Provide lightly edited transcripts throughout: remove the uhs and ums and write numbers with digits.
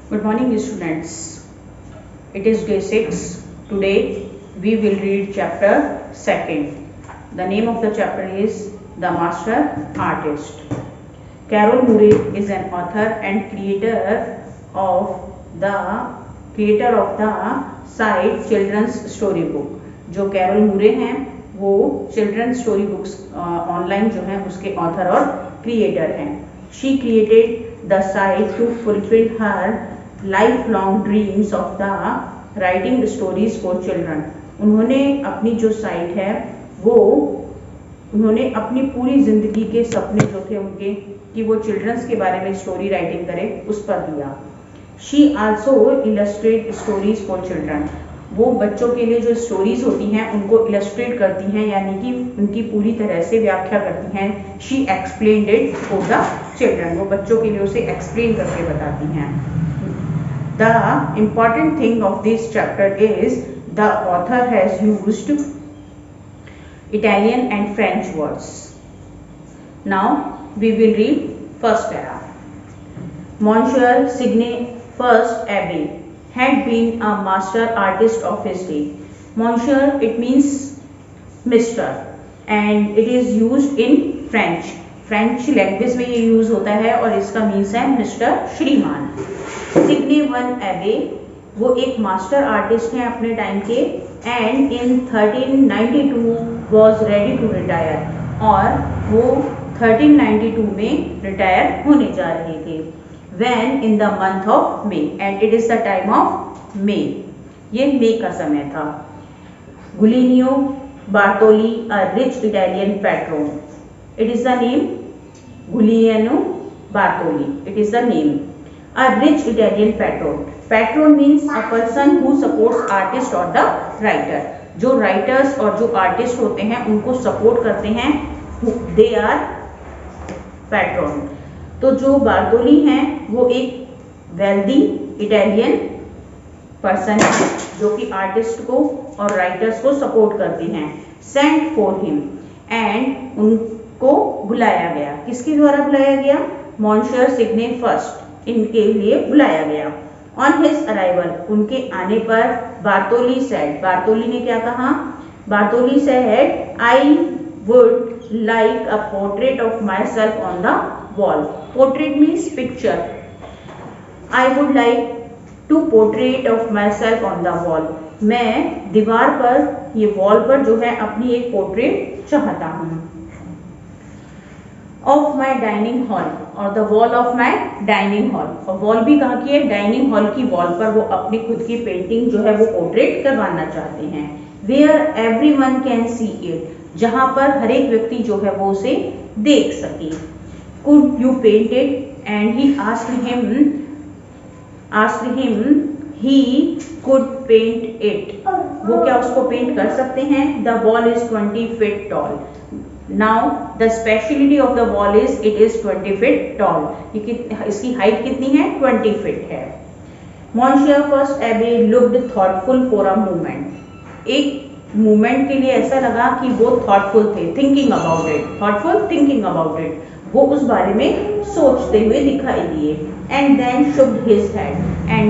Good morning, students. It is day 6. Today we will read chapter 2nd. The name of the chapter is The Master Artist. Carol Murray is an author and creator of the site Children's Story Book. जो carol मूरे हैं वो children's story books online जो है उसके author और creator हैं. She created the site to fulfill her lifelong dreams of the writing stories for children. उन्होंने अपनी जो साइट है वो उन्होंने अपनी पूरी जिंदगी के सपने जो थे उनके कि वो चिल्ड्रंस के बारे में स्टोरी राइटिंग करें उस पर दिया. She also illustrate stories for children. वो बच्चों के लिए जो स्टोरीज होती हैं उनको इलस्ट्रेट करती हैं यानी कि उनकी पूरी तरह से व्याख्या करती हैं. She explained it for the children. वो बच्चों के लिए उसे एक्सप्लेन करके बताती हैं. The important thing of this chapter is the author has used Italian and French words. Now we will read first para. Monsieur Signe First Abbe had been a master artist of his day. Monsieur, it means Mr. and it is used in French. French language में ये use होता है और इसका means है Mr. श्रीमान. Signe one एबे वो एक मास्टर आर्टिस्ट हैं अपने टाइम के and in 1392 was ready to retire और वो 1392 में रिटायर होने जा रहे थे. When in the month of May and it is the time of May. ये मई का समय था. Guglielmo Bartoli, a rich Italian patron. It is the name Guglielmo Bartoli. It is the name. A rich Italian patron. Patron means a person who supports artist or the writer. जो writers और जो artist होते हैं उनको support करते हैं. They are patron. तो जो बार्तोली हैं वो एक वेल्दी इटालियन पर्सन है जो कि आर्टिस्ट को और राइटर्स को सपोर्ट करते हैं. सेंट फॉर हिम एंड उनको बुलाया गया. किसके द्वारा बुलाया गया? मॉन्सियर सिग्ने फर्स्ट इनके लिए बुलाया गया. ऑन हिज अराइवल उनके आने पर बार्तोली सेड. बार्तोली ने क्या कहा? Bartoli said I would like a portrait of myself on the wall. Portrait means picture. I would like to portrait of myself on the wall. मैं दीवार पर ये वॉल पर जो है अपनी एक पोर्ट्रेट चाहता हूँ. Of my dining hall और the wall of my dining hall. और वॉल भी कहाँ की है? डाइनिंग हॉल की वॉल पर वो अपनी खुद की पेंटिंग जो है वो पोर्ट्रेट करवाना चाहते हैं. Where everyone can see it. जहाँ पर हर एक व्यक्ति जो है वो उसे देख सके. Could you paint it? And he asked him he could paint it. वो क्या उसको पेंट कर सकते हैं? The wall is 20 feet tall. Now the speciality of the wall is it is 20 feet tall. इसकी हाइट कितनी है? 20 feet है. Monsieur first Abbé looked thoughtful for a moment. एक मोमेंट के लिए ऐसा लगा कि वो thoughtful थे. Thinking about it. Thoughtful thinking about it. वो उस बारे में सोचते हुए दिखाई दिए. And then shook his head and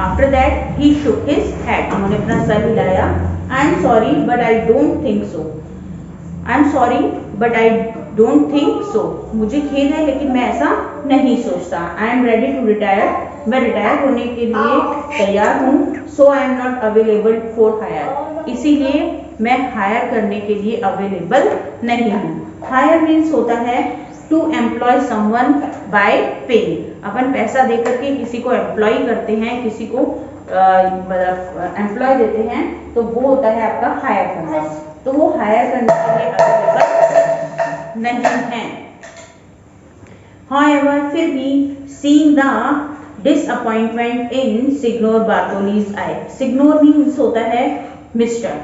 after that he shook his head. उन्होंने अपना सर हिलाया. I am sorry but I don't think so. I am sorry but I don't think so. मुझे खेद है लेकिन मैं ऐसा नहीं सोचता. I am ready to retire. मैं रिटायर होने के लिए तैयार हूँ. So I am not available for hire. इसीलिए मैं हायर करने के लिए अवेलेबल नहीं हूँ. हायर मीन्स होता है to employ someone by paying. अपन पैसा दे करके किसी को एम्प्लॉय करते हैं, किसी को मतलब एम्प्लॉय देते हैं तो वो होता है आपका हायर करना. तो वो हायर करने के लिए अवेलेबल नहीं है. However, फिर भी seeing the disappointment in Signor Bartoli's eye. Signor means होता है mister.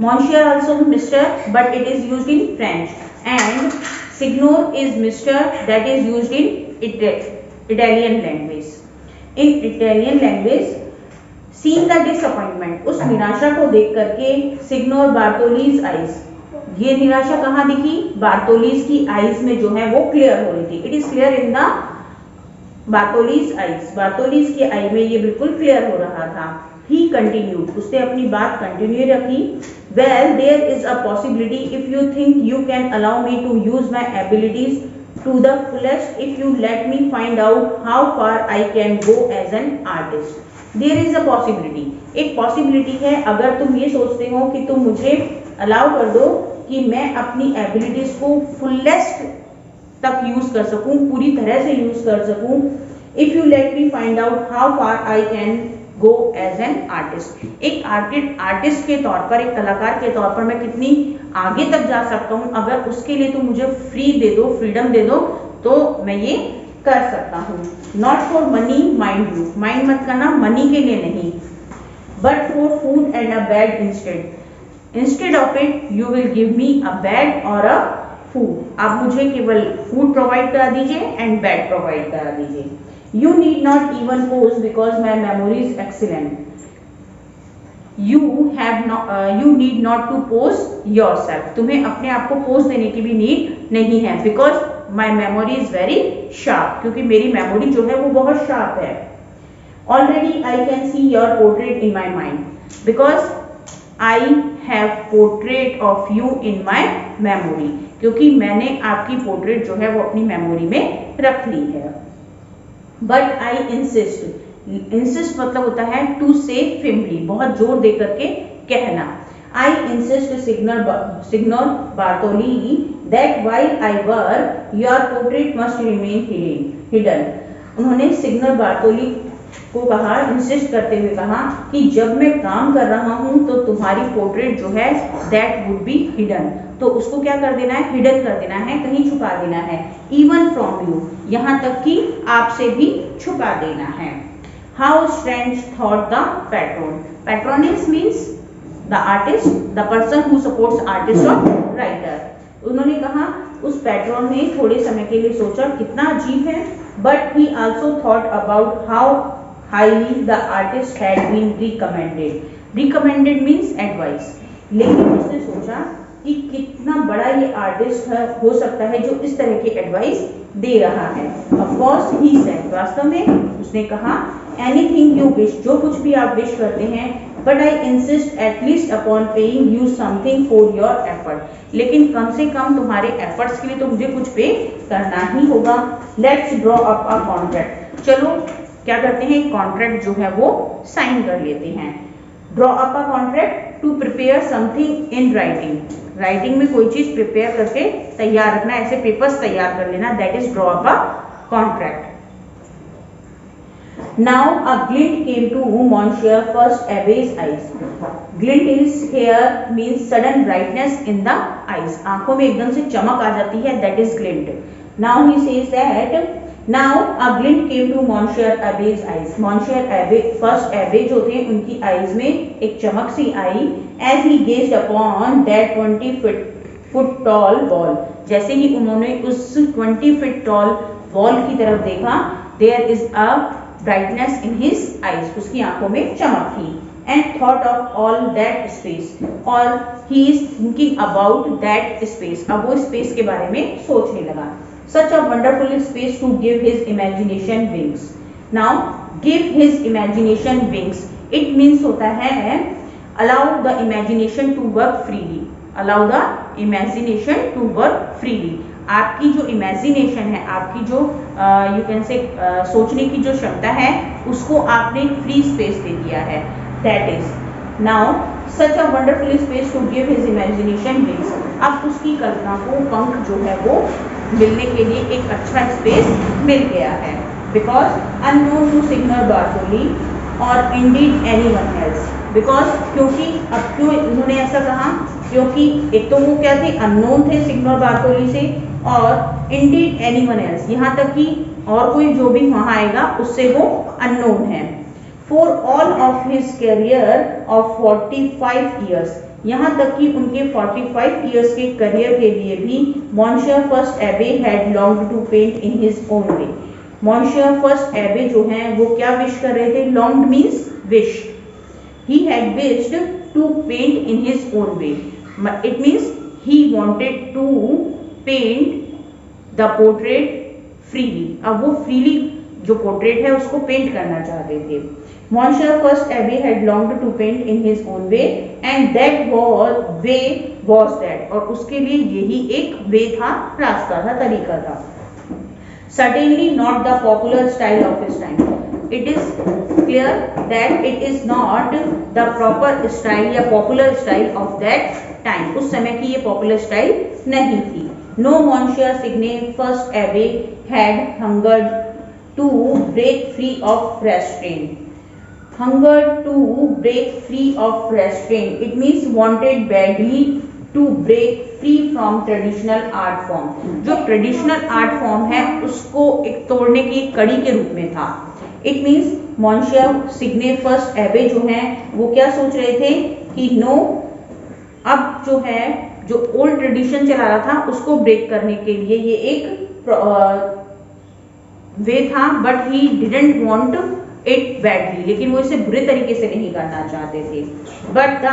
Monsieur also Mr. but it is used in French and Signor is Mr. that is used in Italian language. In Italian language, seeing the disappointment उस निराशा को देख करके Signor Bartoli's eyes. ये निराशा कहाँ दिखी? बार्तोलीज की आईज में जो है वो क्लियर हो रही थी. It is clear in the Bartoli's eyes, Bartoli's की आई में ये बिल्कुल क्लियर हो रहा था। ही कंटिन्यूड, उसने अपनी बात कंटिन्यू रखी। Well there is a possibility if you think you can allow me to use my abilities to the fullest, if you let me find out how far I can go as an artist. There is a possibility, एक possibility है, अगर तुम ये सोचते हो कि तुम मुझे अलाउ कर दो कि मैं अपनी एबिलिटीज को फुलेस्ट तक यूज कर सकूं, पूरी तरह से यूज कर सकूं। If you let me find out how far I can go as an artist, एक आर्टिस्ट के तौर पर, एक कलाकार के तौर पर मैं कितनी आगे तक जा सकता हूं, अगर उसके लिए तुम मुझे फ्री दे दो, फ्रीडम दे दो, तो मैं ये कर सकता हूँ। Not for money mind you, mind मत करना, मनी के लिए नहीं, but for food and a bed instead, instead of it you will give me a bed और अ फूड, आप मुझे केवल फूड प्रोवाइड करा दीजिए एंड बेड प्रोवाइड करा दीजिए। You need not even pose because my memory is excellent. You need not to pose yourself. तुम्हें अपने आप को पोज देने की भी नीड नहीं है, because my memory is very sharp. क्योंकि मेरी मेमोरी जो है वो बहुत शार्प है। Already I can see your portrait in my mind because I have portrait of you in my memory. क्योंकि मैंने आपकी पोर्ट्रेट जो है वो अपनी मेमोरी में रख ली है। बट आई इंसिस्ट, इंसिस्ट मतलब होता है टू से फिमली, बहुत जोर दे करके कहना। I insist Signor Bartoli that while I work your portrait must remain hidden. उन्होंने सिग्नोर बार्टोली को कहा, इंसिस्ट करते हुए कहा कि जब मैं काम कर रहा हूं तो तुम्हारी पोर्ट्रेट जो है दैट वुड बी हिडन, तो उसको क्या कर देना है, हिडन कर देना है, कहीं छुपा देना है। इवन फ्रॉम यू, यहाँ तक कि आपसे भी छुपा देना है। How strange thought the patron, Patronis means the artist, the person who supports artist और राइटर। उन्होंने कहा उस पैट्रोन ने थोड़े समय के लिए सोचा, कितना अजीब है, but he also thought about how highly the artist had been recommended. Recommended means advice, लेकिन उसने सोचा कि कितना बड़ा ये आर्टिस्ट हो सकता है जो इस तरह की एडवाइस दे रहा है। ऑफ कोर्स ही सेड, वास्तव में उसने कहा, एनीथिंग यू विश, जो कुछ भी आप विश करते हैं, but I insist at least upon paying you something for your effort, लेकिन कम से कम तुम्हारे एफर्ट्स के लिए तो मुझे कुछ पे करना ही होगा। Let's draw up a contract, चलो क्या करते हैं, कॉन्ट्रैक्ट जो है वो साइन कर लेते हैं। Draw up a contract to prepare something in writing, writing में कोई चीज प्रिपेयर करके तैयार रखना, ऐसे पेपर्स तैयार कर लेना, that is draw up a contract. Now a glint came to Monsieur First Abbe's eyes. Glint is here means sudden brightness in the eyes, आंखों में एकदम से चमक आ जाती है, that is glint. Now he says that now a glint came to Monsieur Abbe's eyes. Monsieur Abbe, First Abbe जो थे उनकी आईज में एक चमक सी आई। As he gazed upon that 20 foot tall wall, जैसे ही उन्होंने उस 20 फीट टॉल वॉल की तरफ देखा, there is a brightness in his eyes, उसकी आंखों में चमक थी। And thought of all that space, और he is thinking about that space, अब वो स्पेस के बारे में सोचने लगा। Such a wonderful space to give his imagination wings. Now, give his imagination wings. It means होता है allow the imagination to work freely. Allow the imagination to work freely. आपकी जो imagination है, आपकी जो you can say सोचने की जो क्षमता है, उसको आपने free space दे दिया है. That is now such a wonderful space to give his imagination wings. अब उसकी कल्पना को पंख जो है वो मिलने के लिए एक अच्छा स्पेस मिल गया है। बिकॉज अननोन टू सिग्नोर बार्टोली और इंडीड एनीवन एल्स, बिकॉज क्योंकि अब क्यों उन्होंने ऐसा कहा, क्योंकि एक तो वो क्या थे, अननोन थे सिग्नोर बार्टोली से, और इंडीड एनीवन एल्स, यहाँ तक कि और कोई जो भी वहाँ आएगा उससे वो अननोन है। For all of his career of 45 years, यहाँ तक कि उनके 45 इयर्स के करियर के लिए भी monsieur first Abbe had longed to paint in his own way. Monsieur first Abbe जो हैं वो क्या विश कर रहे थे, longed means wish, he had wished to paint in his own way, it means he wanted to paint the portrait freely. अब वो freely जो पोर्ट्रेट है उसको पेंट करना चाहते थे। Monsieur First Abbé had longed to paint in his own way and that way was that, और उसके लिए यही एक वे था, रास्ता था, तरीका था। Certainly not the popular style of his time. It is clear that it is not the proper style या popular style of that time. उस समय की ये popular style नहीं थी। No Monsieur Signe First Abbé had hungered to break free of restraint. Hunger to break free of restraint. It means wanted badly to break free from traditional art form. जो traditional art form है उसको एक तोड़ने की कड़ी के रूप में था। It means Monsieur Signe First Abbé जो हैं वो क्या सोच रहे थे कि नो, अब जो है जो ओल्ड ट्रेडिशन चला रहा था उसको ब्रेक करने के लिए ये एक वे था, but he didn't want it badly, लेकिन वो इसे बुरे तरीके से नहीं करना चाहते थे। But the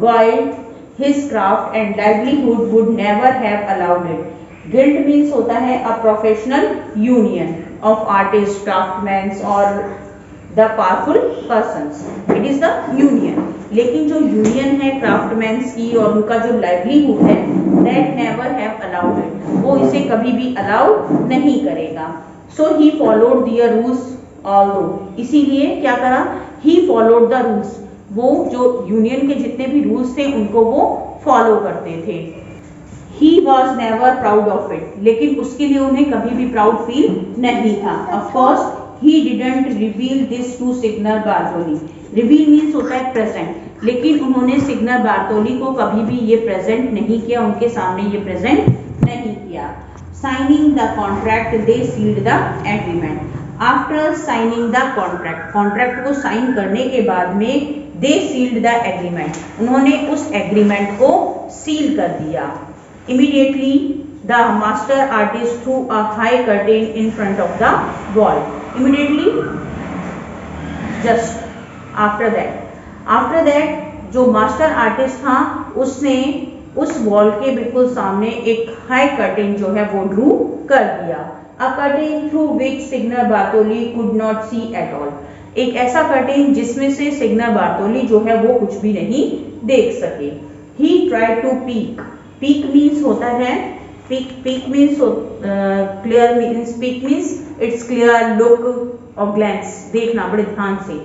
guild his craft and livelihood would never have allowed it. Guild means होता है a professional union of artist, craftsmans और the powerful persons. It is the union, लेकिन जो यूनियन है क्राफ्टमैन्स की और उनका जो लाइवलीहुड है, that never have allowed it, वो इसे कभी भी अलाउ नहीं करेगा। So he followed their rules although, इसीलिए क्या करा, ही फॉलोड द रूल्स, वो जो यूनियन के जितने भी रूल्स थे उनको वो फॉलो करते थे। He was never proud of it, लेकिन उसके लिए उन्हें कभी भी प्राउड फील नहीं था। Of course he didn't reveal this to signor Bartoli. Reveal means होता है प्रेजेंट, लेकिन उन्होंने सिग्नर बार्टोली को कभी भी ये प्रेजेंट नहीं किया, उनके सामने ये प्रेजेंट नहीं किया। Signing the contract they sealed the agreement. After signing the contract, contract को साइन करने के बाद में दे सील्ड द एग्रीमेंट, उन्होंने उस एग्रीमेंट को सील कर दिया। Immediately the master artist through a high curtain in front of the wall. Immediately, just after that जो मास्टर आर्टिस्ट था उसने उस वॉल के बिल्कुल सामने एक हाई कर्टेन जो है वो ड्रू कर दिया। A curtain through which Signor Bartoli could not see at all. एक ऐसा कर्टेन जिसमें से सिग्नर बार्टोली जो है वो कुछ भी नहीं देख सके। He tried to peek. Peek means होता है, peek means clear means, peek means it's clear look or glance, देखना बड़े ध्यान से।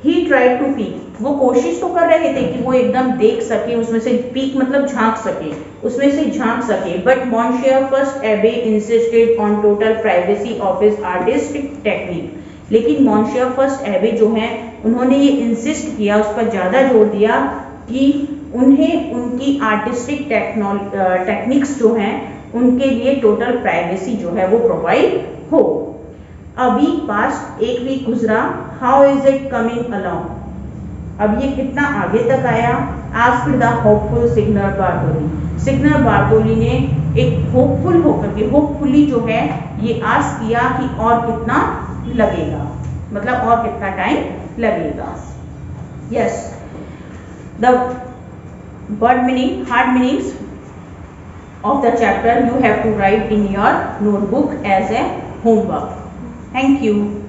He tried to peek. वो कोशिश तो कर रहे थे कि वो एकदम देख सके, उसमें से पीक मतलब झांक सके, उसमें से झांक सके। But Monsieur First Abbé insisted on total privacy of his artistic technique. लेकिन Monsieur First Abbé जो हैं उन्होंने ये इंसिस्ट किया, उस पर ज़्यादा जोर दिया कि उन्हें उनकी आर्टिस्टिक टेक्निक्स जो हैं उनके लिए टोटल प्राइवेसी जो है वो प्रोवाइड हो। अ वीक पास्ट, एक वीक गुजरा। How is it coming along, अब ये कितना आगे तक आया। आस्क्ड द होपफुल सिग्नर बार्टोली, सिग्नर बार्टोली ने एक होपफुल होकर के, होपफुली जो है ये आस्क किया कि और कितना लगेगा, मतलब और कितना टाइम लगेगा। Yes, the word meaning, hard meanings of the chapter you have to write in your notebook as a homework. Thank you.